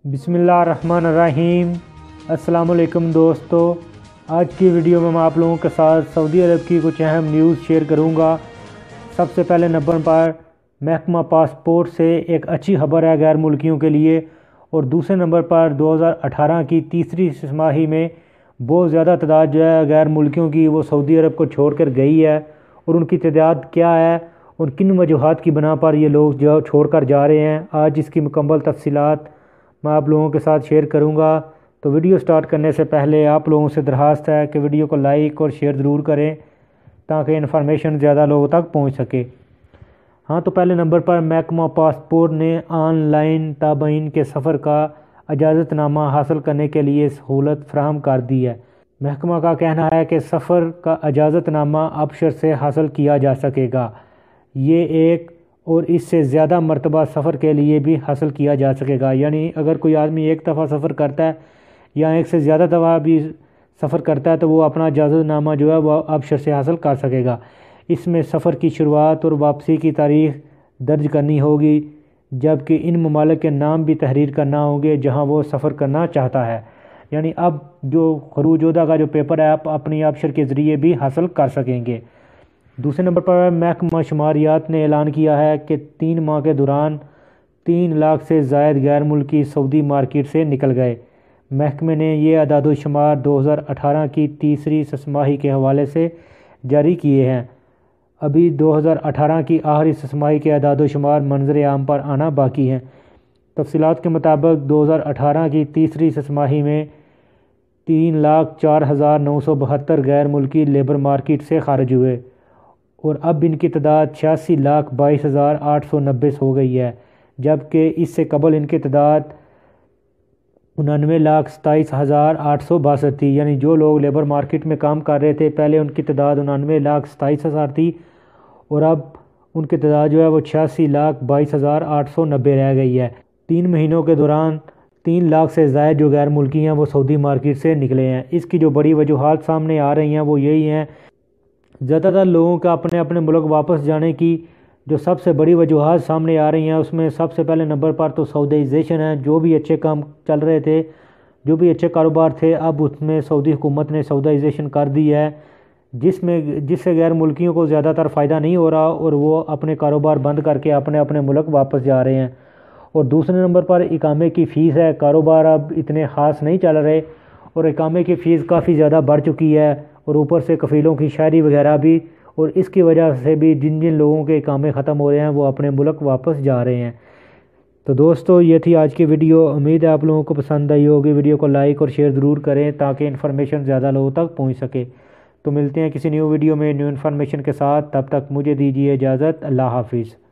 बिस्मिल्लाहिर्रहमानिर्रहीम। अस्सलाम वालेकुम दोस्तों, आज की वीडियो में मैं आप लोगों के साथ सऊदी अरब की कुछ अहम न्यूज़ शेयर करूंगा। सबसे पहले नंबर पर महकमा पासपोर्ट से एक अच्छी खबर है गैर मुल्कियों के लिए, और दूसरे नंबर पर 2018 की तीसरी तिमाही में बहुत ज़्यादा तादाद जो है गैर मुल्कियों की वो सऊदी अरब को छोड़ कर गई है, और उनकी तादाद क्या है और किन वजूहात की बना पर ये लोग जो छोड़ कर जा रहे हैं, आज इसकी मुकम्मल तफसीलात मैं आप लोगों के साथ शेयर करूंगा। तो वीडियो स्टार्ट करने से पहले आप लोगों से दरख्वास्त है कि वीडियो को लाइक और शेयर ज़रूर करें ताकि इन्फॉर्मेशन ज़्यादा लोगों तक पहुंच सके। हाँ, तो पहले नंबर पर महकमा पासपोर्ट ने ऑनलाइन ताबईन के सफ़र का इजाज़तनामा हासिल करने के लिए सहूलत फराहम कर दी है। महकमा का कहना है कि सफ़र का इजाज़तनामा अबशर से हासिल किया जा सकेगा। ये एक और इससे ज़्यादा मरतबा सफ़र के लिए भी हासिल किया जा सकेगा। यानी अगर कोई आदमी एक दफ़ा सफ़र करता है या एक से ज़्यादा दफ़ा भी सफ़र करता है तो वो अपना इजाज़तनामा जो है वह अबशर से हासिल कर सकेगा। इसमें सफ़र की शुरुआत और वापसी की तारीख़ दर्ज करनी होगी, जबकि इन ममालिक के नाम भी तहरीर करना होंगे जहाँ वो सफ़र करना चाहता है। यानी अब जो खरूज का जो पेपर है आप अपनी अबशर के ज़रिए भी हासिल कर सकेंगे। दूसरे नंबर पर महकमा शुमारियात ने ऐलान किया है कि 3 माह के दौरान 3 लाख से ज़ायद गैर मुल्की सऊदी मार्केट से निकल गए। महकमे ने यह अदाद शुमार 2018 की तीसरी तिमाही के हवाले से जारी किए हैं। अभी 2018 की आखिरी तिमाही के अदाद शुमार मंजर आम पर आना बाकी हैं। तफसीलात के मुताबिक 2018 की तीसरी तिमाही में 3,04,972 गैर मुल्की लेबर मार्केट से खारिज हुए, और अब इनकी तादाद 86,22,890 हो गई है, जबकि इससे कबल इनकी तादाद 99,27,862 थी। यानी जो लोग लेबर मार्केट में काम कर रहे थे पहले उनकी तादाद 99,27,000 थी, और अब उनकी तादाद जो है वो 86,22,890 रह गई है। 3 महीनों के दौरान 3 लाख से ज़ायद जो गैर मुल्की हैं वो सऊदी मार्केट से निकले हैं। इसकी जो बड़ी वजूहात सामने आ रही हैं वो यही हैं, ज़्यादातर लोगों का अपने अपने मुल्क वापस जाने की जो सबसे बड़ी वजूहात सामने आ रही हैं उसमें सबसे पहले नंबर पर तो सऊदीज़ेशन है। जो भी अच्छे काम चल रहे थे, जो भी अच्छे कारोबार थे, अब उसमें सऊदी हुकूमत ने सऊदीज़ेशन कर दी है, जिससे गैर मुल्कियों को ज़्यादातर फ़ायदा नहीं हो रहा और वो अपने कारोबार बंद करके अपने अपने मुल्क वापस जा रहे हैं। और दूसरे नंबर पर इकामे की फ़ीस है। कारोबार अब इतने ख़ास नहीं चल रहे और इकामे की फ़ीस काफ़ी ज़्यादा बढ़ चुकी है, और ऊपर से कफ़ीलों की शायरी वगैरह भी, और इसकी वजह से भी जिन जिन लोगों के इकामे ख़त्म हो रहे हैं वो अपने मुल्क वापस जा रहे हैं। तो दोस्तों, ये थी आज की वीडियो। उम्मीद है आप लोगों को पसंद आई होगी। वीडियो को लाइक और शेयर ज़रूर करें ताकि इन्फॉर्मेशन ज़्यादा लोगों तक पहुँच सके। तो मिलते हैं किसी न्यू वीडियो में न्यू इन्फॉर्मेशन के साथ। तब तक मुझे दीजिए इजाज़त। अल्लाह हाफिज़।